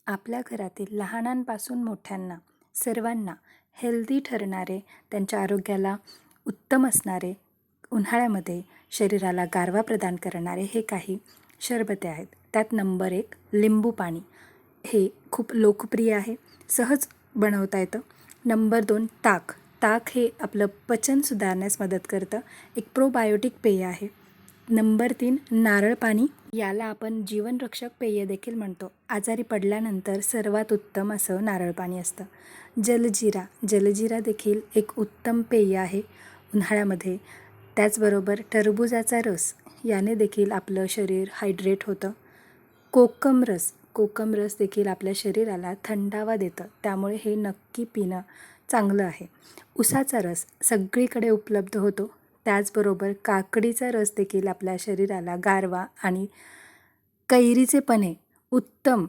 आपल्या घरातील लहानांपासून मोठ्यांना सर्वांना हेल्दी ठरणारे, त्यांच्या आरोग्याला उत्तम असणारे, उन्हाळ्यामध्ये शरीराला गारवा प्रदान करणारे हे काही सरबते आहेत. त्यात नंबर 1 लिंबू पाणी. हे खूप लोकप्रिय आहे, सहज बनवता येतं. नंबर 2 ताक. ताक हे आपलं पचन सुधारण्यास मदत करतं, एक प्रोबायोटिक पेय आहे. नंबर 3 नारळ पाणी. याला आपण जीवनरक्षक पेय देखील म्हणतो. आजारी पडल्यानंतर सर्वात उत्तम असं नारळ पाणी असतं. जलजिरा. जलजिरा देखील एक उत्तम पेय आहे उन्हाळ्यामध्ये. त्याचबरोबर टरबुजाचा रस, याने देखील आपलं शरीर हायड्रेट होतं. कोकम रस. कोकम रस देखील आपल्या शरीराला थंडावा देतं, त्यामुळे हे नक्की पिणं चांगलं आहे. उसाचा रस सगळीकडे उपलब्ध होतो. त्याचबरोबर काकडीचा रस देखील आपल्या शरीराला गारवा आणि कैरीचे पन्हे उत्तम